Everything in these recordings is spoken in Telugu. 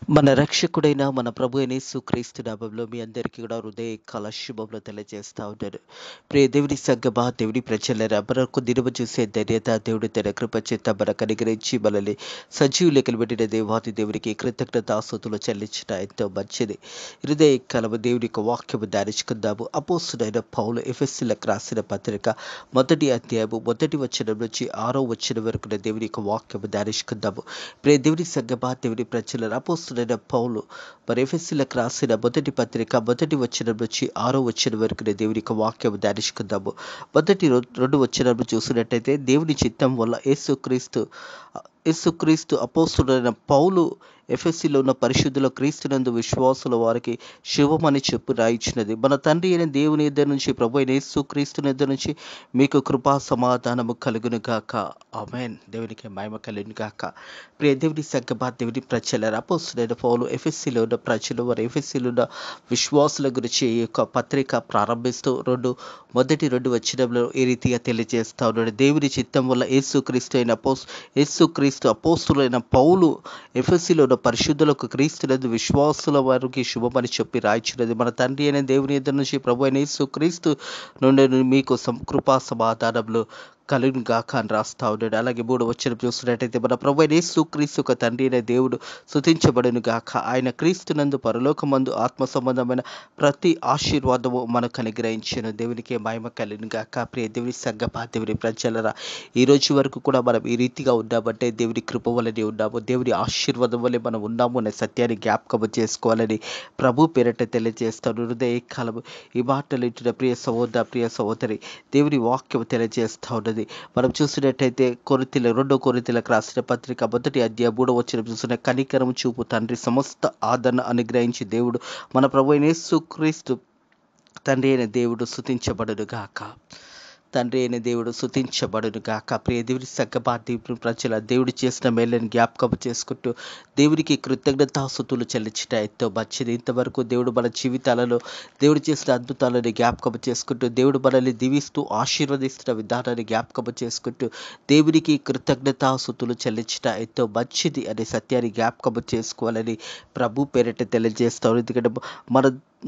మన రక్షకుడైన మన ప్రభు అయిన యేసుక్రీస్తు నామములో మీ అందరికీ కూడా హృదయకాల శుభములు తెలియజేస్తా ఉన్నాను. ప్రియ దేవుని సంగమా, దేవుని ప్రజలారా, మనకు దినము చూసే ధన్యత దేవుడు తన కృప చేత మనకు అనుగ్రహించి మనల్ని సజీవ లెక్కలు పెట్టిన దేవాది దేవునికి కృతజ్ఞతాస్తుతులు చెల్లించడం ఎంతో మంచిది. హృదయకాలము దేవుని యొక్క వాక్యము ధ్యానించుకుందాము. అపోస్తుడైన పౌలు ఎఫెసీయులకు రాసిన పత్రిక 1వ అధ్యాయము 1వ వచనం నుంచి 6వ వచనం వరకు దేవుని యొక్క వాక్యము ధ్యానించుకుందాము. ప్రియ దేవుని సంగమా, దేవుని ప్రజలారా, అపోస్తుడైన పౌలు మరి ఎఫెసీయులకు రాసిన మొదటి పత్రిక 1వ వచనం నుంచి 6వ వచనం వరకు దేవుని యొక్క వాక్యం ధ్యానించుకుందాము. మొదటి రెండు వచనాలు చూసినట్టయితే, దేవుని చిత్తం వల్ల యేసుక్రీస్తు అపోస్తుడైన పౌలు ఎఫెసీలో ఉన్న పరిశుద్ధుల క్రీస్తునందు విశ్వాసుల వారికి శుభమని చెప్పు రాయించినది. మన తండ్రి అయిన దేవుని ఇద్దరి నుంచి, ప్రభు అయిన యేసుక్రీస్తు ఇద్దరి నుంచి మీకు కృపా సమాధానము కలుగును గాక. ఆమేన్. దేవునికి మహిమ కలుగును గాక. ప్రియ దేవుని సంగమా, దేవుని ప్రజలారా, అపోస్తుడైన పౌలు ఎఫెసీలో ఉన్న ప్రజలు వారి ఎఫెసీలో ఉన్న విశ్వాసుల గురించి ఈ యొక్క పత్రిక ప్రారంభిస్తూ మొదటి రెండు వచనంలో ఈ రీతిగా తెలియజేస్తా ఉన్నాడు. దేవుని చిత్తం వల్ల యేసుక్రీస్తు అపోస్తులైన పౌలు ఎఫెసీలో ఉన్న పరిశుద్ధులకు క్రీస్తునందు విశ్వాసుల వారికి శుభమని చెప్పి రాయించినది. మన తండ్రి అయిన దేవుని ఇద్దరి నుంచి, ప్రభు అయిన యేసుక్రీస్తు నుండి మీకు కృపా సమాధానములు కలుగును గాక అని రాస్తా ఉన్నాడు. అలాగే 3వ వచనం చూస్తున్నట్టయితే, మన ప్రభు అయిన యేసుక్రీస్తు ఒక తండ్రి అయిన దేవుడు స్తుతించబడును గాక. ఆయన క్రీస్తునందు పరలోకమందు ఆత్మ సంబంధమైన ప్రతి ఆశీర్వాదము మనకు అనుగ్రహించును. దేవునికి మహిమ కలుగును గాక. ప్రియ దేవుని సంగమా, దేవుని ప్రజలారా, ఈ రోజు వరకు కూడా మనం ఈ రీతిగా ఉన్నామంటే దేవుని కృప వల్లనే ఉన్నాము, దేవుని ఆశీర్వాదం వల్లే మనం ఉన్నాము అనే సత్యాన్ని జ్ఞాపకం చేసుకోవాలని ప్రభు పేరట తెలియజేస్తాను. హృదయ కాలము ఈ మాటలు ఇంటున్న ప్రియ సహోదరి, దేవుని వాక్యం తెలియజేస్తా ఉన్నది. మనం చూసినట్టయితే రెండో కొరింథీయులకు రాసిన పత్రిక 1వ అధ్యాయం 3వ వచనం చూసిన, కనికరం చూపు తండ్రి సమస్త ఆదరణ అనుగ్రహించి దేవుడు మన ప్రభు అయిన యేసుక్రీస్తు తండ్రి అయిన దేవుడు స్తుతించబడును గాక. తండ్రి అయిన దేవుడు స్తుతించబడును గాక. ప్రియ దేవుని సంగమా, దేవుని ప్రజల దేవుడు చేసిన మేళ్ళని జ్ఞాపకం చేసుకుంటూ దేవునికి కృతజ్ఞతాస్తుతులు చెల్లించట ఎంతో మంచిది. ఇంతవరకు దేవుడు మన జీవితాలలో దేవుడు చేసిన అద్భుతాలను జ్ఞాపకం చేసుకుంటూ, దేవుడు మనల్ని దీవిస్తూ ఆశీర్వదిస్తున్న విధానాన్ని జ్ఞాపకం చేసుకుంటూ దేవునికి కృతజ్ఞతాస్తుతులు చెల్లించట ఎంతో మంచిది అనే సత్యాన్ని జ్ఞాపకం చేసుకోవాలని ప్రభు పేరిట తెలియజేస్తాను. ఎందుకంటే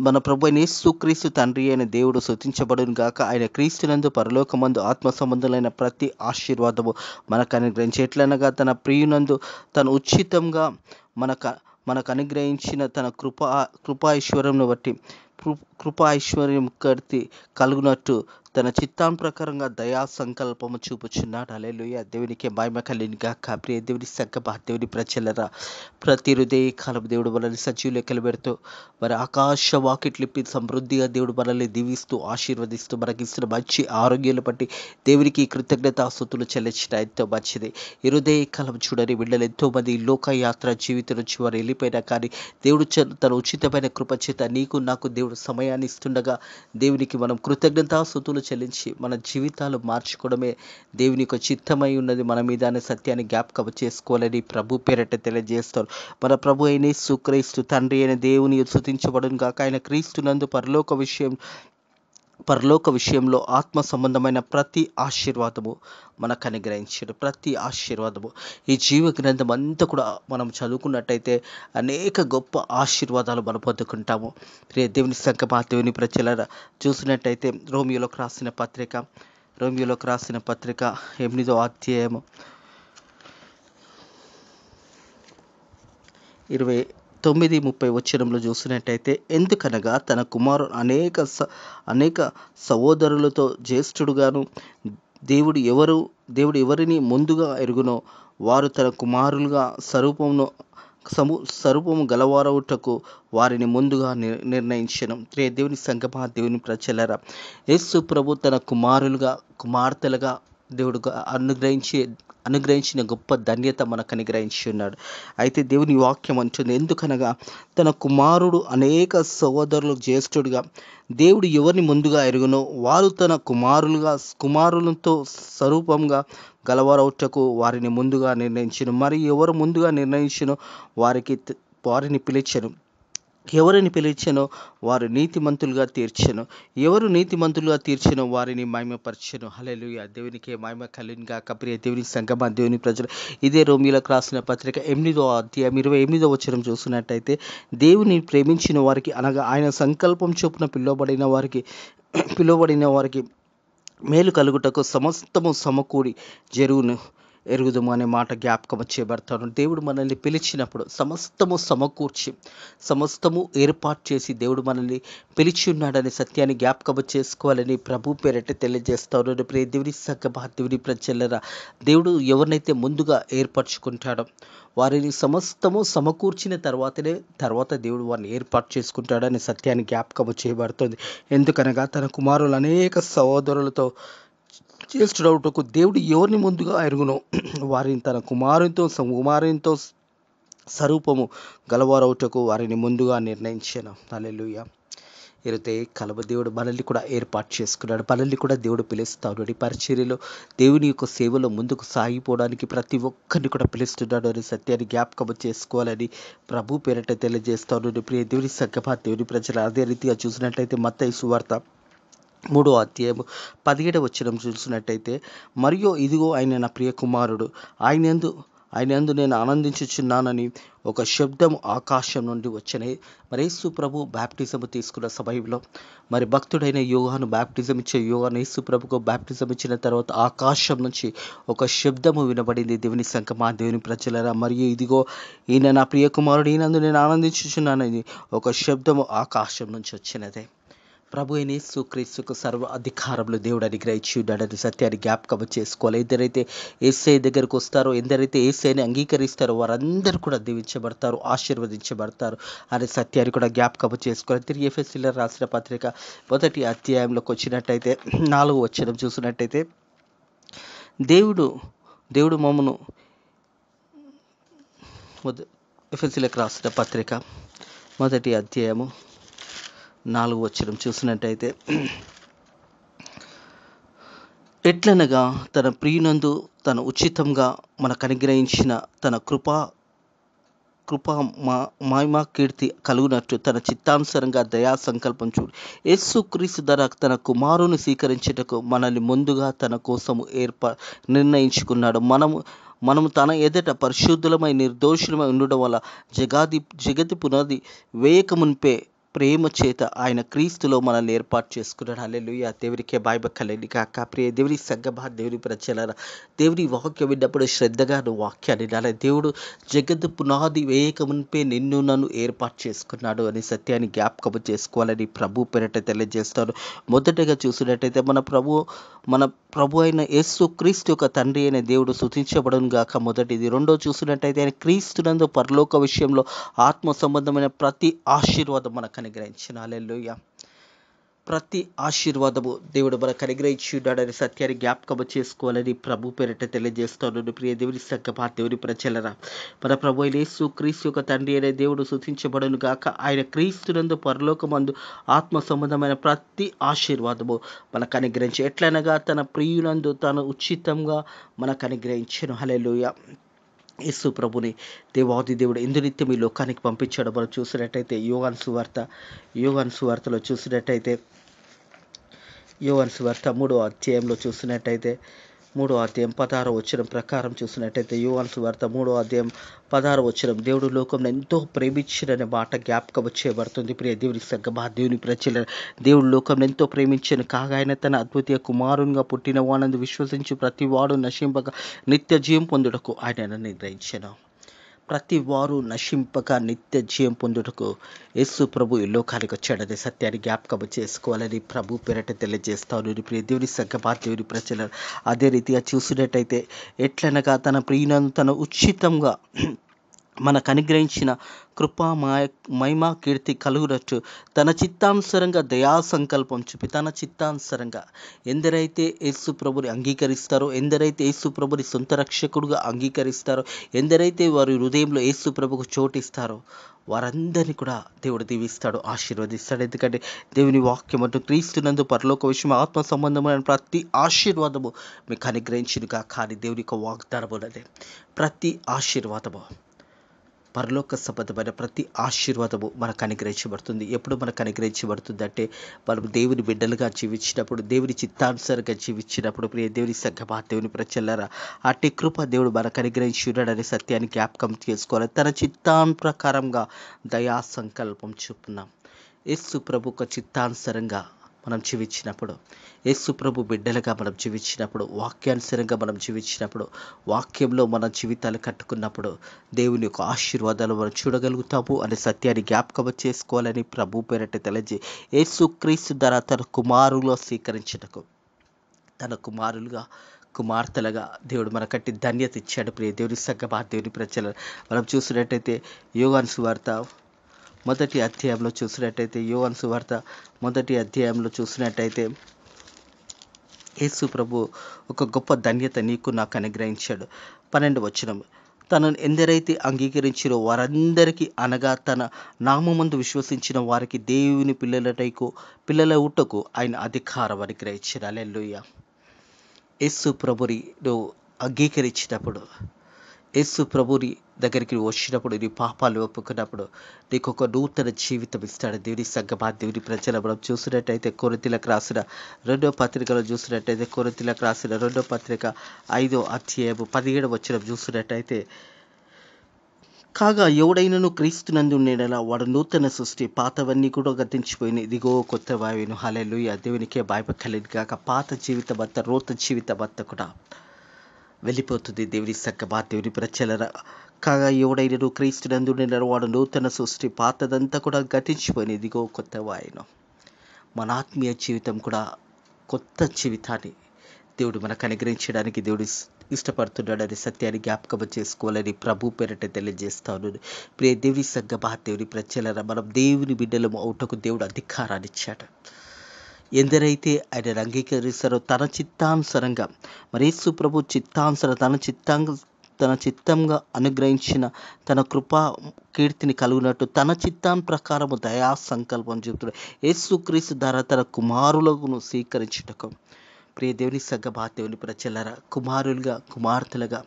మన ప్రభు అయిన యేసుక్రీస్తు తండ్రి అయిన దేవుడు స్తుతించబడును గాక. ఆయన క్రీస్తునందు పరలోకమందు ఆత్మ సంబంధులైన ప్రతి ఆశీర్వాదము మనకు అనుగ్రహించి, ఎట్లనగా తన ప్రియునందు తను ఉచితంగా మనకు అనుగ్రహించిన తన కృపాఐశ్వర్యంను బట్టి కృపాఐశ్వర్యం కలుగునట్టు తన చిత్తాం ప్రకారంగా దయా సంకల్పము చూపుచున్నాడు. హల్లెలూయా. దేవునికి మహిమ కలుగును గాక. ప్రియ దేవుని సంగమా, దేవుని ప్రజలారా, ప్రతి హృదయ కాలం దేవుడు మనల్ని సజీవ లెక్కలు పెడుతూ మరి ఆకాశ వాకిట్లిప్పి సమృద్ధిగా దేవుడు మనల్ని దీవిస్తూ ఆశీర్వదిస్తూ మనకి ఇస్తున్న మంచి ఆరోగ్యాలు బట్టి దేవునికి కృతజ్ఞతాస్తుతులు చెల్లించడం ఎంతో మంచిది. ఈ హృదయ కాలం చూడని బిడ్డలు ఎంతో మంది లోకయాత్ర జీవితం నుంచి వారు వెళ్ళిపోయినా కానీ దేవుడు తన ఉచితమైన కృపచేత నీకు నాకు దేవుడు సమయాన్ని ఇస్తుండగా దేవునికి మనం కృతజ్ఞతాస్తుతులు చెల్లించి మన జీవితాలు మార్చుకోవడమే దేవుని యొక్క చిత్తమై ఉన్నది మన మీద అనే సత్యాన్ని జ్ఞాపకం చేసుకోవాలని ప్రభు పేరట తెలియజేస్తారు. మన ప్రభు అయిన యేసుక్రీస్తు తండ్రి అయిన దేవుని స్తుతించబడును గాక. ఆయన క్రీస్తునందు పరలోక విషయంలో ఆత్మ సంబంధమైన ప్రతి ఆశీర్వాదము మనకు అనుగ్రహించాడు. ప్రతి ఆశీర్వాదము ఈ జీవ గ్రంథం అంతా కూడా మనం చదువుకున్నట్టయితే అనేక గొప్ప ఆశీర్వాదాలు మనం పొందుకుంటాము. ప్రియ దేవుని సంగమా, దేవుని ప్రజలారా, చూసినట్టయితే రోమియోలోకి రాసిన పత్రిక 8వ అధ్యాయము 29-30 వచనంలో చూసినట్టయితే, ఎందుకనగా తన కుమారుడు అనేక సహోదరులతో జ్యేష్ఠుడుగాను దేవుడు ఎవరిని ముందుగా ఎరుగునో వారు తన కుమారులుగా స్వరూపము గలవారవుటకు వారిని ముందుగా నిర్ణయించెను. దేవుని సంగమా, దేవుని ప్రజలారా, యేసు ప్రభు తన కుమార్తెలుగా దేవుడు అనుగ్రహించిన గొప్ప ధన్యత మనకు అనుగ్రహించి ఉన్నాడు. అయితే దేవుని వాక్యం అంటుంది, ఎందుకనగా తన కుమారుడు అనేక సహోదరులు జ్యేష్ఠుడుగా దేవుడు ఎవరిని ముందుగా ఎరుగునో వారు తన కుమారులతో స్వరూపంగా గలవారవుటకు వారిని ముందుగా నిర్ణయించెను. మరి ఎవరు ముందుగా నిర్ణయించెనో వారిని పిలిచెను. ఎవరిని పిలిచెనో వారు నీతిమంతులుగా తీర్చెను, ఎవరు నీతిమంతులుగా తీర్చెనో వారిని మహిమపరచెను. హల్లెలూయా. దేవునికే మహిమ కలుగును గాక. ప్రియ దేవుని సంగమా, దేవుని ప్రజలు, ఇదే రోమీయులకు రాసిన పత్రిక 8వ అధ్యాయం 28వ వచనం చూసినట్టయితే, దేవుని ప్రేమించిన వారికి అనగా ఆయన సంకల్పం చొప్పున పిలువబడిన వారికి మేలు కలుగుటకు సమస్తము సమకూడి జరుగును ఎరుగుదము అనే మాట జ్ఞాపకం చేయబడతాను. దేవుడు మనల్ని పిలిచినప్పుడు సమస్తము ఏర్పాటు చేసి దేవుడు మనల్ని పిలిచి ఉన్నాడనే సత్యాన్ని జ్ఞాపకం చేసుకోవాలని ప్రభు పేరట తెలియజేస్తాను. ప్రియ దేవుని సంగమా, దేవుని ప్రజలరా, దేవుడు ఎవరినైతే ముందుగా ఏర్పరచుకుంటాడో వారిని సమస్తము సమకూర్చిన తర్వాత దేవుడు వారిని ఏర్పాటు చేసుకుంటాడనే సత్యాన్ని జ్ఞాపకం చేయబడుతుంది. ఎందుకనగా తన కుమారులు అనేక సహోదరులతో చేస్తున్నట్టుకు దేవుడు ఎవరిని ముందుగా ఎరుగునో వారిని తన కుమారునితో స్వరూపము గలవారవుటకు వారిని ముందుగా నిర్ణయించాను. హల్లెలూయా. ఇరుతే దేవుడు మనల్ని కూడా ఏర్పాటు చేసుకున్నాడు. మనల్ని కూడా దేవుడు పిలుస్తాడు. ఈ పరిచర్యలో దేవుని యొక్క సేవలో ముందుకు సాగిపోవడానికి ప్రతి ఒక్కరిని కూడా పిలుస్తున్నాడు అనే సత్యాన్ని జ్ఞాపకం చేసుకోవాలని ప్రభు పేరట తెలియజేస్తాడు. ప్రియ దేవుని సంగమా, దేవుని ప్రజలు, అదే రీతిగా చూసినట్లయితే మత్తయి సువార్త 3వ అధ్యాయము 17వ వచనం చూసినట్టయితే, మరియు ఇదిగో ఆయన నా ప్రియ కుమారుడు, ఆయనందు నేను ఆనందించుచున్నానని ఒక శబ్దం ఆకాశం నుండి వచ్చనే. మరి యేసు ప్రభు బాప్టిజం తీసుకున్న సమయంలో మరి భక్తుడైన యోహాను బాప్టిజం ఇచ్చే యోహాను యేసు ప్రభుకు బాప్టిజం ఇచ్చిన తర్వాత ఆకాశం నుంచి ఒక శబ్దము వినబడింది. దేవుని సంగమా, దేవుని ప్రజలరా, మరియు ఇదిగో ఈయన నా ప్రియ కుమారుడు, ఈయనందు నేను ఆనందించుచున్నానని ఒక శబ్దము ఆకాశం నుంచి వచ్చినదే. ప్రభు అయిన యేసుక్రీస్తుకు సర్వ అధికారంలో దేవుడు అనుగ్రహించి ఉన్నాడని సత్యాన్ని జ్ఞాపకం చేసుకోవాలి. ఎందరైతే యేసయ్య దగ్గరకు వస్తారో, ఎందరైతే యేసయ్యని అంగీకరిస్తారో వారందరూ కూడా దీవించబడతారు, ఆశీర్వదించబడతారు అనే సత్యాన్ని కూడా జ్ఞాపకం చేసుకోవాలి. తిరిగి ఎఫెసీయులకు రాసిన పత్రిక 1వ అధ్యాయంలోకి వచ్చినట్టయితే 4వ వచనం చూసినట్టయితే, దేవుడు మమ్మను ఎఫెసీయులకు రాసిన పత్రిక 1వ అధ్యాయము 4వ వచనం చూసినట్టయితే, ఎట్లనగా తన ప్రియునందు తన ఉచితంగా మనకు అనుగ్రహించిన తన కృప మహిమ కీర్తి కలుగునట్టు తన చిత్తానుసారంగా దయా సంకల్పం చూడు యేసుక్రీస్తు ధర తన కుమారుని స్వీకరించుటకు మనల్ని ముందుగా తన కోసము నిర్ణయించుకున్నాడు. మనము తన ఎదుట పరిశుద్ధులమై నిర్దోషులమై ఉండడం వల్ల జగతి పునాది వేయక మునిపే ప్రేమ చేత ఆయన క్రీస్తులో మనల్ని ఏర్పాటు చేసుకున్నాడు. హల్లెలూయా. దేవునికే మహిమ కలుగును గాక. ప్రియ దేవుని సంగమా, దేవుని ప్రజలారా, దేవుని వాక్యం విన్నప్పుడు శ్రద్ధగా వాక్యాన్ని వినాలి. దేవుడు జగత్తు పునాది వేయక మునిపే నన్ను ఏర్పాటు చేసుకున్నాడు అనే సత్యాన్ని జ్ఞాపకం చేసుకోవాలని ప్రభు పేరట తెలియజేస్తాడు. మొదటగా చూసినట్టయితే మన ప్రభు అయిన యేసు క్రీస్తు యొక్క తండ్రి అయిన దేవుడు స్తుతించబడును గాక. మొదటిది. రెండో చూసినట్టయితే ఆయన క్రీస్తునందు పరలోక విషయంలో ఆత్మ సంబంధమైన ప్రతి ఆశీర్వాదం మనకు అనుగ్రహించిన. హల్లెలూయా. ప్రతి ఆశీర్వాదము దేవుడు మనకు అనుగ్రహించి ఉన్నాడని సత్యాన్ని జ్ఞాపకం చేసుకోవాలని ప్రభు పేరిట తెలియజేస్తాను. ప్రియ దేవుని సంగమా, దేవుని ప్రజలరా, మన ప్రభు అయిన యేసు క్రీస్తు యొక్క తండ్రి అనే దేవుడు స్తుతించబడును గాక. ఆయన క్రీస్తునందు పరలోకమందు ఆత్మ సంబంధమైన ప్రతి ఆశీర్వాదము మనకు అనుగ్రహించి, ఎట్లనగా తన ప్రియునందు తను ఉచితంగా మనకు అనుగ్రహించెను. హల్లెలూయా. యేసు ప్రభుని దేవాది దేవుడు ఎందునిత్యం ఈ లోకానికి పంపించాడో మనం చూసినట్టయితే యోహాను సువార్తలో చూసినట్టయితే యోహాను సువార్త 3వ అధ్యాయంలో చూసినట్టయితే 3వ అధ్యాయం 16వ వచనం ప్రకారం చూసినట్టయితే యోహాను సువార్త 3వ అధ్యాయం 16వ వచనం, దేవుడు లోకంలో ఎంతో ప్రేమించిననే మాట జ్ఞాపకం చేయబడుతుంది. ప్రియ దేవుని సంగమా, దేవుని ప్రజల, దేవుడు లోకంలో ఎంతో ప్రేమించను కాగా ఆయన తన అద్వితీయ కుమారునిగా పుట్టిన వానందు విశ్వసించి ప్రతి వాడు నశింపక నిత్య జీవం పొందుటకు ఆయన నిర్ణయించెను. ప్రతి వారు నశింపక నిత్య జీవం పొందుటకు యేసు ప్రభు ఈ లోకానికి వచ్చాడనే సత్యాన్ని జ్ఞాపకం చేసుకోవాలని ప్రభు పేరట తెలియజేస్తాను. ప్రియ దేవుని సంగమా, దేవుని ప్రజల, అదే రీతిగా చూసినట్టయితే ఎట్లనగా తన ప్రియులను తన ఉచితంగా మనకు అనుగ్రహించిన కృపా మహిమ కీర్తి కలుగునట్టు తన చిత్తానుసారంగా దయా సంకల్పం చూపి తన చిత్తానుసారంగా ఎందరైతే యేసు ప్రభుని అంగీకరిస్తారో, ఎందరైతే యేసు ప్రభుని సొంత రక్షకుడుగా అంగీకరిస్తారో, ఎందరైతే వారి హృదయంలో యేసు ప్రభుకు చోటిస్తారో వారందరినీ కూడా దేవుడు దీవిస్తాడు, ఆశీర్వదిస్తాడు. ఎందుకంటే దేవుని వాక్యం అంటూ క్రీస్తునందు పరలోక విషయం ఆత్మ సంబంధమైన ప్రతి ఆశీర్వాదము మీకు అనుగ్రహించినగా. కానీ దేవుని యొక్క వాగ్దానం ఉన్నది, ప్రతి ఆశీర్వాదము పరలోక సంబంధమైన ప్రతి ఆశీర్వాదము మనకు అనుగ్రహించబడుతుంది. ఎప్పుడు మనకు అనుగ్రహించబడుతుంది అంటే మనం దేవుని బిడ్డలుగా జీవించినప్పుడు, దేవుని చిత్తానుసారంగా జీవించినప్పుడు. ప్రియ దేవుని సంగమా, దేవుని ప్రజలారా, అట్టి కృప దేవుడు మనకు అనుగ్రహించి ఉన్నాడనే సత్యాన్ని జ్ఞాపకం చేసుకోవాలి. తన చిత్తానుప్రకారంగా దయా సంకల్పం చొప్పున యేసు ప్రభుకు చిత్తానుసారంగా మనం జీవించినప్పుడు, యేసు ప్రభు బిడ్డలుగా మనం జీవించినప్పుడు, వాక్యానుసారంగా మనం జీవించినప్పుడు, వాక్యంలో మన జీవితాలు కట్టుకున్నప్పుడు దేవుని యొక్క ఆశీర్వాదాలు మనం చూడగలుగుతాము అనే సత్యాన్ని జ్ఞాపకం చేసుకోవాలని ప్రభు పేరట తెలియజే యేసు క్రీస్తు ద్వారా తన కుమారులో స్వీకరించటకు, తన కుమారులుగా కుమార్తెలుగా దేవుడు మనకట్టి ధన్యత ఇచ్చాడు. ప్రియ దేవుని సంగమా, దేవుని ప్రజలు మనం చూసినట్టయితే యోహాను సువార్త మొదటి అధ్యాయంలో చూసినట్టయితే, యోహాను సువార్త మొదటి అధ్యాయంలో చూసినట్టయితే యేసు ప్రభు ఒక గొప్ప ధన్యత నీకు నాకు అనుగ్రహించాడు. 12వ వచనం, తనను ఎందరైతే అంగీకరించిరో వారందరికీ, అనగా తన నామమందు విశ్వసించిన వారికి దేవుని పిల్లల ఊటకు ఆయన అధికారం అనుగ్రహించాడు. హల్లెలూయా. యేసు ప్రభుని నువ్వు అంగీకరించినప్పుడు, యేసు ప్రభుని దగ్గరికి వచ్చినప్పుడు, నీ పాపాలు ఒప్పుకున్నప్పుడు నీకు ఒక నూతన జీవితం ఇస్తాడు. దేవుని సంగమా, దేవుని ప్రజలు మనం చూసినట్టయితే కొరింథీయులకు రాసిన 2వ పత్రికలో చూసినట్టయితే, కొరింథీయులకు రాసిన 2వ పత్రిక 5వ అధ్యాయము 17వ వచనం చూసినట్టయితే, కాగా ఎవడైనను క్రీస్తునందు ఉండేలా వాడు నూతన సృష్టి, పాతవన్నీ కూడా గతించిపోయినాయి, ఇదిగో కొత్త వాయును. హల్లెలూయా. దేవునికే మహిమ కలుగును గాక. పాత జీవితం అంతా, నూతన జీవితం అంతా కూడా వెళ్ళిపోతుంది. దేవుని సంగమా, దేవుని ప్రజలారా, కాగా ఎవడైనను క్రీస్తునందు ఉండేలా వాడు నూతన సృష్టి, పాతదంతా కూడా గతించిపోయినాయి, ఇదిగో కొత్త వాయును. మన ఆత్మీయ జీవితం కూడా కొత్త జీవితాన్ని దేవుడు మనకు అనుగ్రహించడానికి దేవుడు ఇష్టపడుతున్నాడని సత్యాన్ని జ్ఞాపకం చేసుకోవాలని ప్రభు పేరట తెలియజేస్తాను. ప్రియ దేవుని సంగమా, దేవుని ప్రజలారా, మనం దేవుని బిడ్డలము అవుటకు దేవుడు అధికారాన్ని ఇచ్చాడు. ఎందరైతే ఆయన అంగీకరిస్తారో తన చిత్తానుసారంగా, మరి యేసు ప్రభు చిత్తానుసారం తన చిత్తంగా అనుగ్రహించిన తన కృపా కీర్తిని కలుగునట్టు తన చిత్తాన్ ప్రకారము దయా సంకల్పం చెబుతున్నాడు. యేసుక్రీస్తు ద్వారా తన కుమారులను స్వీకరించుటకు, ప్రియ దేవుని సంగమా, దేవుని ప్రజలారా, కుమారులుగా కుమార్తెలుగా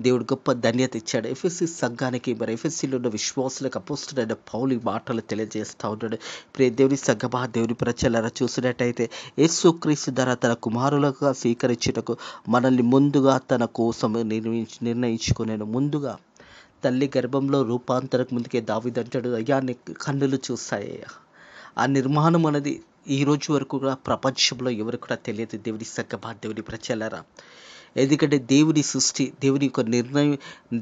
దేవుడు గొప్ప ధన్యత ఇచ్చాడు. ఎఫెసీ సంఘానికి, మరి ఎఫెసీలో ఉన్న విశ్వాసులకు అపోస్తలుడైన పౌలు మాటలు తెలియజేస్తూ ఉన్నాడు. ప్రియ దేవుని సంగమా, దేవుని ప్రజలారా, చూసినట్టయితే యేసుక్రీస్తు ద్వారా తన కుమారులుగా స్వీకరించుటకు మనల్ని ముందుగా తన కోసం నిర్ణయించుకునేను. ముందుగా తల్లి గర్భంలో రూపాంతరకు ముందుకే దావీదు అంటాడు, అయ్యా నీ కన్నులు చూస్తాయ్యా. ఆ నిర్మాణం అనేది ఈ రోజు వరకు కూడా ప్రపంచంలో ఎవరికి కూడా తెలియదు. దేవుని సంగమా, దేవుని ప్రజలారా, ఎందుకంటే దేవుని సృష్టి, దేవుని యొక్క నిర్ణయం,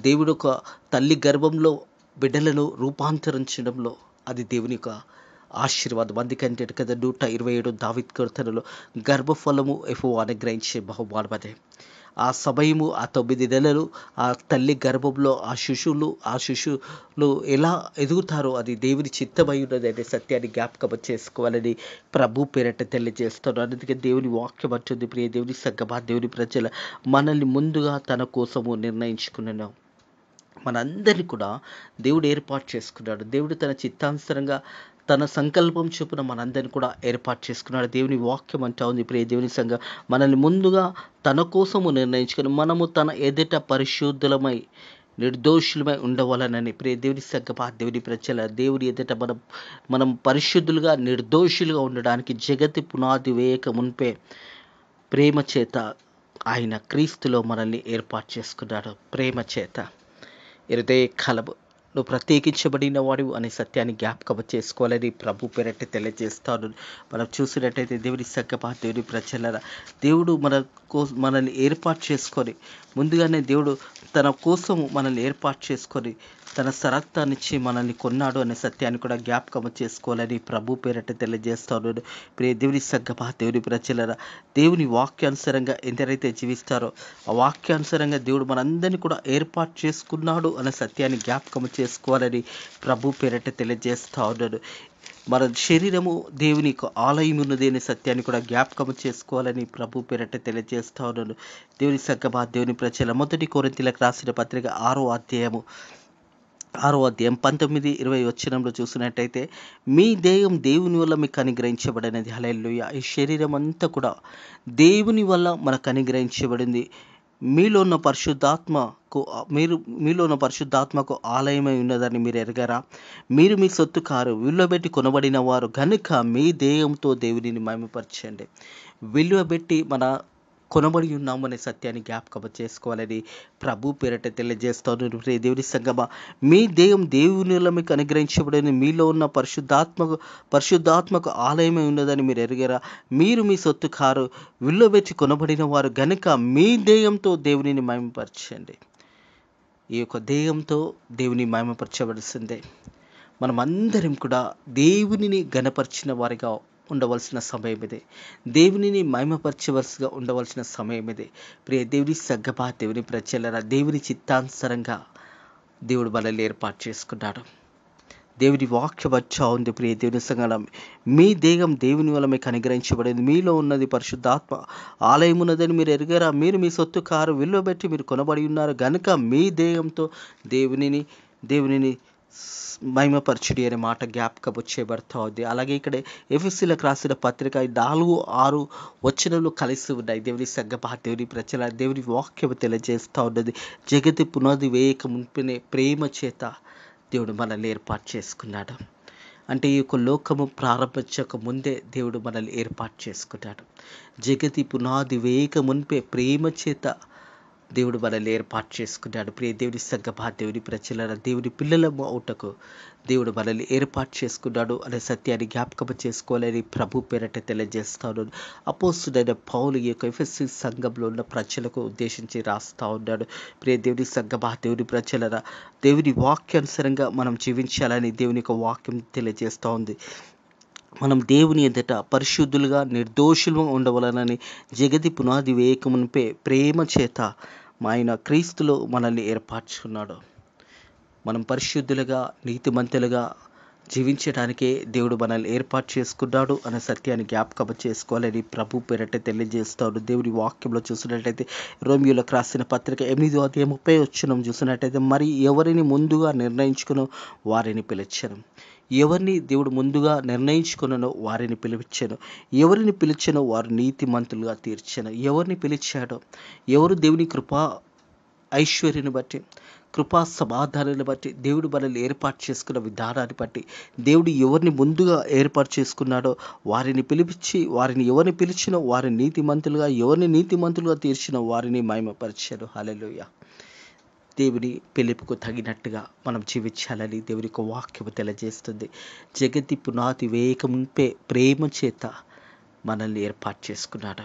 దేవుడు ఒక తల్లి గర్భంలో బిడ్డలను రూపాంతరించడంలో అది దేవుని యొక్క ఆశీర్వాదం. అందుకంటే కదా 127 దావీదు కీర్తనలో గర్భఫలము యెహోవా అనుగ్రహించే బహుమానం అదే. ఆ సమయము, ఆ 9 నెలలు ఆ తల్లి గర్భంలో ఆ శిశువులు ఎలా ఎదుగుతారో అది దేవుని చిత్తమై ఉన్నది అనే సత్యాన్ని జ్ఞాపకం చేసుకోవాలని ప్రభు పేరట తెలియజేస్తాను. అందుకే దేవుని వాక్యం అంటుంది, ప్రియ దేవుని సంగమా, దేవుని ప్రజల మనల్ని ముందుగా తన కోసము నిర్ణయించుకున్నాను. మనందరినీ కూడా దేవుడు ఏర్పాటు చేసుకున్నాడు. దేవుడు తన చిత్తానుసారంగా తన సంకల్పం చొప్పున మనందరినీ కూడా ఏర్పాటు చేసుకున్నాడు. దేవుని వాక్యం అంటా ఉంది, ప్రియ దేవుని సంఘం, మనల్ని ముందుగా తన కోసము నిర్ణయించుకుని మనము తన ఎదుట పరిశుద్ధులమై నిర్దోషులమై ఉండవాలనని. ప్రియ దేవుని సంఘమా, దేవుని ప్రజల దేవుని ఎదుట మనం పరిశుద్ధులుగా నిర్దోషులుగా ఉండడానికి జగతి పునాది వేయక మున్పే ప్రేమ చేత ఆయన క్రీస్తులో మనల్ని ఏర్పాటు చేసుకున్నాడు. ప్రేమ చేత హృదయ కలబు నువ్వు ప్రత్యేకించబడిన వాడు అనే సత్యాన్ని జ్ఞాపకం చేసుకోవాలని ప్రభు పేరట తెలియజేస్తాను. మనం చూసినట్టయితే దేవుని సంగమా, దేవుని ప్రజలారా, దేవుడు మనల్ని ఏర్పాటు చేసుకొని, ముందుగానే దేవుడు తన కోసం మనల్ని ఏర్పాటు చేసుకొని తన రక్తాన్నిచ్చి మనల్ని కొన్నాడు అనే సత్యాన్ని కూడా జ్ఞాపకం చేసుకోవాలని ప్రభు పేరట తెలియజేస్తాను. ప్రియ దేవుని సంగమా, దేవుని ప్రజలారా, దేవుని వాక్యానుసారంగా ఎందరైతే జీవిస్తారో ఆ వాక్యానుసారంగా దేవుడు మనందరినీ కూడా ఏర్పాటు చేసుకున్నాడు అనే సత్యాన్ని జ్ఞాపకం చేసుకోవాలని ప్రభు పేరట తెలియజేస్తా ఉన్నాడు. మన శరీరము దేవుని యొక్క ఆలయం ఉన్నది అనే సత్యాన్ని కూడా జ్ఞాపకం చేసుకోవాలని ప్రభు పేరట తెలియజేస్తా ఉన్నాడు. దేవుని సంగమా, దేవుని ప్రజల మొదటి కొరింథీయులకు రాసిన పత్రిక 6వ అధ్యాయం 19-20 వచనంలో చూసినట్టయితే, మీ దేహం దేవుని వల్ల మీకు అనుగ్రహించబడినది. హల్లెలూయా. ఈ శరీరం అంతా కూడా దేవుని వల్ల మనకు అనుగ్రహించబడింది. మీలో ఉన్న పరిశుద్ధాత్మకు మీలో ఉన్న పరిశుద్ధాత్మకు ఆలయమై ఉన్నదని మీరు ఎరగరా? మీరు మీ సొత్తు కారు, విలువ పెట్టి కొనబడిన వారు గనుక మీ దేహంతో దేవునిని మహిమపరచండి. విలువ పెట్టి మన కొనబడి ఉన్నామనే సత్యాన్ని జ్ఞాపకం చేసుకోవాలని ప్రభు పేరట తెలియజేస్తాను. దేవుని సంగమా, మీ దేహం దేవునిలో మీకు అనుగ్రహించబడిన మీలో ఉన్న పరిశుద్ధాత్మకు ఆలయమై ఉన్నదని మీరు ఎరగరా? మీరు మీ సొత్తు కారు, విలువ పెట్టి కొనబడిన వారు గనుక మీ దేహంతో దేవునిని మహిమపరచండి. ఈ యొక్క దేహంతో దేవుని మహిమపరచవలసిందే. మనమందరం కూడా దేవునిని ఘనపరిచిన వారిగా ఉండవలసిన సమయం ఇదే. దేవునిని మహిమపరచవలసిగా ఉండవలసిన సమయం ఇదే. ప్రియ దేవుని సగ్గమా, దేవుని ప్రజలరా, దేవుని చిత్తానుసారంగా దేవుడు మనల్ని ఏర్పాటు చేసుకున్నాడు. దేవుని వాక్యం వచ్చా ఉంది. ప్రియ దేవుని సంగడం, మీ దేహం దేవుని వల్ల మీకు అనుగ్రహించబడింది, మీలో ఉన్నది పరిశుద్ధాత్మ ఆలయం ఉన్నదని మీరు ఎరగరా? మీరు మీ సొత్తు కారు, విలువ పెట్టి మీరు కొనబడి ఉన్నారు గనుక మీ దేహంతో దేవునిని మహిమపరచుడి అనే మాట జ్ఞాపకం చేయబడతా ఉంది. అలాగే ఇక్కడ ఎఫెసీయులకు రాసిన పత్రిక 4-6 వచనాలు కలిసి ఉన్నాయి. దేవుని సంగమా, దేవుని ప్రజల, దేవుని వాక్యం తెలియజేస్తూ ఉన్నది. జగతి పునాది వేయక మునిపే ప్రేమ చేత దేవుడు మనల్ని ఏర్పాటు చేసుకున్నాడు. అంటే ఈ యొక్క లోకము ప్రారంభించక ముందే దేవుడు మనల్ని ఏర్పాటు చేసుకున్నాడు. జగతి పునాది వేయక మునిపే ప్రేమ చేత దేవుడు మనల్ని ఏర్పాటు చేసుకున్నాడు. ప్రియ దేవుని సంగమా, దేవుని ప్రజల, దేవుని పిల్లల అవుటకు దేవుడు మనల్ని ఏర్పాటు చేసుకున్నాడు అనే సత్యాన్ని జ్ఞాపకం చేసుకోవాలని ప్రభు పేరట తెలియజేస్తాను. అపోస్తుడైన పౌలు ఈ యొక్క ఎఫెసీ సంఘంలో ఉన్న ప్రజలకు ఉద్దేశించి రాస్తా ఉన్నాడు. ప్రియ దేవుని సంగమా, దేవుని ప్రజల, దేవుని వాక్యానుసారంగా మనం జీవించాలని దేవుని యొక్క వాక్యం తెలియజేస్తూ ఉంది. మనం దేవుని ఎదుట పరిశుద్ధులుగా నిర్దోషులుగా ఉండవలనని జగతి పునాది వేయకమునిపే ప్రేమ చేత ఆయన క్రీస్తులో మనల్ని ఏర్పరచుకున్నాడు. మనం పరిశుద్ధులుగా నీతిమంతులుగా జీవించడానికే దేవుడు మనల్ని ఏర్పాటు చేసుకున్నాడు అనే సత్యాన్ని జ్ఞాపకం చేసుకోవాలని ప్రభు పేరట తెలియజేస్తాడు. దేవుని వాక్యంలో చూసినట్లయితే రోమియోలకు రాసిన పత్రిక 8:30 చూసినట్లయితే, మరి ఎవరిని ముందుగా నిర్ణయించుకునో వారిని పిలిచెను, ఎవరిని దేవుడు ముందుగా నిర్ణయించుకున్నానో వారిని పిలిచాను, ఎవరిని పిలిచానో వారు నీతిమంతులుగా తీర్చాను. ఎవరిని పిలిచాడో, ఎవరు దేవుని కృపా ఐశ్వర్యాన్ని బట్టి, కృపా సమాధానాన్ని బట్టి, దేవుడు మనల్ని ఏర్పాటు చేసుకున్న విధానాన్ని బట్టి, దేవుడు ఎవరిని ముందుగా ఏర్పాటు చేసుకున్నాడో వారిని పిలిపించి, వారిని ఎవరిని పిలిచినో వారిని నీతిమంతులుగా, ఎవరిని నీతిమంతులుగా తీర్చినో వారిని మహిమపరిచాడు. హల్లెలూయా. దేవుని పిలుపుకు తగినట్టుగా మనం జీవించాలని దేవుని యొక్క వాక్యం తెలియజేస్తుంది. జగతి పునాది వేయక మునిపే ప్రేమ చేత మనల్ని ఏర్పాటు చేసుకున్నాడు.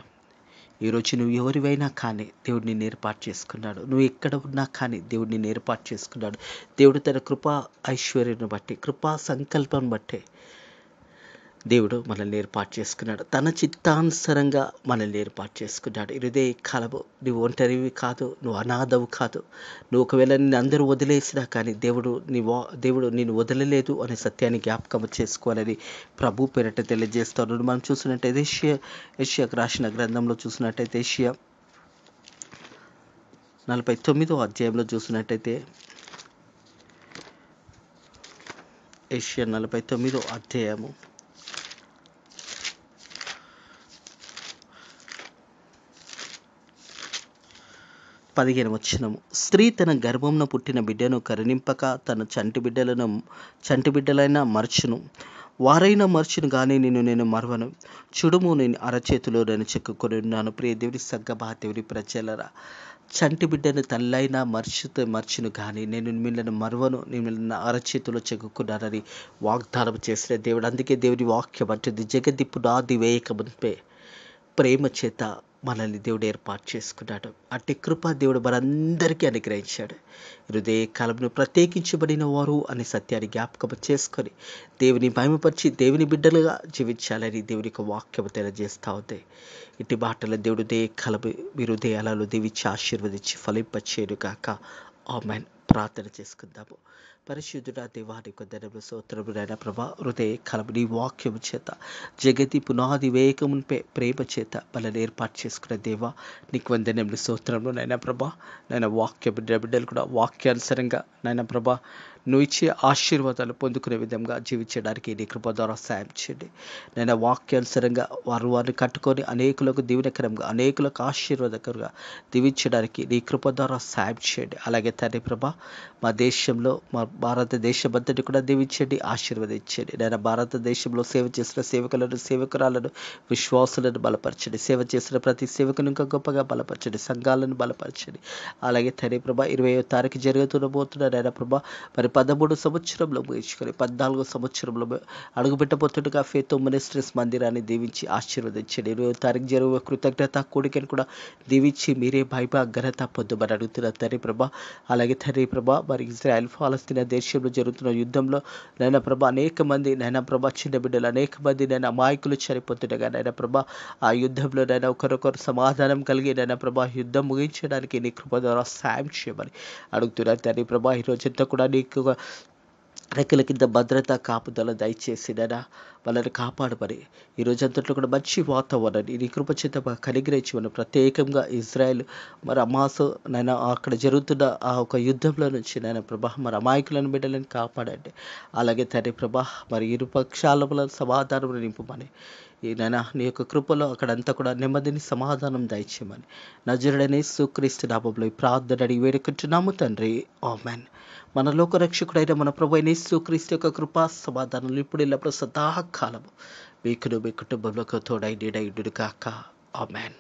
ఈరోజు నువ్వు ఎవరివైనా కానీ దేవుడు నిన్ను ఏర్పాటు చేసుకున్నాడు. నువ్వు ఎక్కడ ఉన్నా కానీ దేవుడు నిన్ను ఏర్పాటు చేసుకున్నాడు. దేవుడు తన కృపా ఐశ్వర్యాన్ని బట్టి, కృపా సంకల్పం బట్టి దేవుడు మనల్ని ఏర్పాటు చేసుకున్నాడు. తన చిత్తానుసారంగా మనల్ని ఏర్పాటు చేసుకున్నాడు. ఇదే కాలము నువ్వు ఒంటరివి కాదు, నువ్వు అనాథవు కాదు. నువ్వు ఒకవేళ నిన్ను అందరూ వదిలేసినా కానీ దేవుడు నిన్ను వదలలేదు అనే సత్యాన్ని జ్ఞాపకం చేసుకోవాలని ప్రభు పేరట తెలియజేస్తాడు. మనం చూసినట్టయితే యెషయాకు రాసిన గ్రంథంలో చూసినట్టయితే యెషయా 49వ అధ్యాయంలో చూసినట్టయితే యెషయా 49వ అధ్యాయము 15వ వచనము, స్త్రీ తన గర్భంన పుట్టిన బిడ్డను కరుణింపక తన చంటి బిడ్డలైనా మరచును, వారైనా మరచును కానీ నేను మరవను. చూడుము, నేను అరచేతిలో నేను చెక్కుకొని ఉన్నాను. ప్రియ దేవుని సంగమా, దేవుని ప్రజలరా, చంటి బిడ్డను తల్లైనా మర్చును కానీ నేను మిమ్మల్ని మరవను, నేను అరచేతిలో చెక్కుకున్నానని వాగ్దానం చేసిన దేవుడు. అందుకే దేవుని వాక్యం అంటుంది, జగతి పునాది వేయక మునిపే ప్రేమ చేత మనల్ని దేవుడు ఏర్పాటు చేసుకున్నాడు. అట్టి కృప దేవుడు మనందరికీ అనుగ్రహించాడు. హృదయ కాలంలో ప్రత్యేకించబడిన వారు అనే సత్యాన్ని జ్ఞాపకం చేసుకొని దేవుని మహిమపరిచి దేవుని బిడ్డలుగా జీవించాలని దేవుని యొక్క వాక్యం తెలియజేస్తూ ఉంది. ఇట్టి మాటల దేవుడు కాలం మీ హృదయాలలో దీవించి ఆశీర్వదించి ఫలింపచేయును గాక. ఆమేన్. ప్రార్థన చేసుకుందాము. పరిశుద్ధుడా దేవాని కొందరు స్తోత్రములైన ప్రభా హృదయ కలము నీ వాక్యము చేత జగతి పునాది వేగమునిపై ప్రేమ చేత వాళ్ళని ఏర్పాటు చేసుకున్న దేవా నీకు వందనములు స్తోత్రములు నైనా ప్రభా. నైనా వాక్య బిడ్డలు కూడా వాక్యానుసరంగా నైనా ప్రభా నువ్వు ఇచ్చే ఆశీర్వాదాలు పొందుకునే విధంగా జీవించడానికి నీ కృప ద్వారా సాయం చేయండి. నేను వాక్యానుసరంగా వారిని కట్టుకొని అనేకులకు దీవెనకరంగా అనేకులకు ఆశీర్వాదకరంగా దీవించడానికి నీ కృప ద్వారా సాయం చేయండి. అలాగే తండ్రి ప్రభా మా దేశంలో మా భారతదేశం అంతటి కూడా దీవించండి, ఆశీర్వదించండి. నేను భారతదేశంలో సేవ చేసిన సేవకులను సేవకురాలను విశ్వాసులను బలపరచండి. సేవ చేసిన ప్రతి సేవకుని ఇంకా గొప్పగా బలపరచండి, సంఘాలను బలపరచండి. అలాగే తండ్రి ప్రభా 20వ తారీఖు జరుగుతున్న నైనా ప్రభా మరి 13 సంవత్సరంలో ముగించుకొని 14 సంవత్సరంలో అడుగుపెట్టబోతుండగా ఫేతో మినిస్ట్రీస్ మందిరాన్ని దీవించి ఆశీర్వదించండి. 20వ తారీఖు జరుగు కృతజ్ఞత కూడికను కూడా దీవించి మీరే భయభా ఘనత పొందమని అడుగుతున్న తండ్రి ప్రభా. అలాగే తండ్రి ప్రభా మరి ఇజ్రాయెల్ ఫలస్తీనా దేశంలో జరుగుతున్న యుద్ధంలో నైనా ప్రభా అనేక మంది నైనా ప్రభా చిన్న బిడ్డలు అనేక మంది నైనా అమాయకులు చనిపోతుండగా నైనా ప్రభా ఆ యుద్ధంలో నైనా ఒకరొకరు సమాధానం కలిగి నైనా ప్రభా యుద్ధం ముగించడానికి నీ కృప ద్వారా సాయం చేయమని అడుగుతున్నారు తండ్రి ప్రభా. ఈ రోజంతా కూడా నీకు రెక్కల కింద భద్రత కాపుదల దయచేసి నైనా వాళ్ళని కాపాడమని ఈ రోజంతట్లో కూడా మంచి వాతావరణాన్ని నీ కృప చేత కనిగ్రహించమని ప్రత్యేకంగా ఇజ్రాయెల్ మరి అమాసు నైనా అక్కడ జరుగుతున్న ఆ ఒక యుద్ధంలో నుంచి నైనా ప్రభా మరి అమాయకులను బిడ్డలను కాపాడండి. అలాగే తండ్రి ప్రభా మరి ఇరు పక్షాల సమాధానం నింపమని ఈ నైనా నీ యొక్క కృపలో అక్కడంతా కూడా నెమ్మదిని సమాధానం దయచేయమని నజరుడనే యేసుక్రీస్తు నామములో ఈ ప్రార్థన అడిగి వేడుకుంటున్నాము తండ్రి, ఆమేన్. మన లోక రక్షకుడైన మన ప్రభువైన యేసుక్రీస్తు యొక్క కృపా సమాధానాలు ఇప్పుడు ఎల్లప్పుడూ సదాకాలము మీకును మీ కుటుంబంలోకి తోడై నీడై ఉండును గాక. ఆమేన్.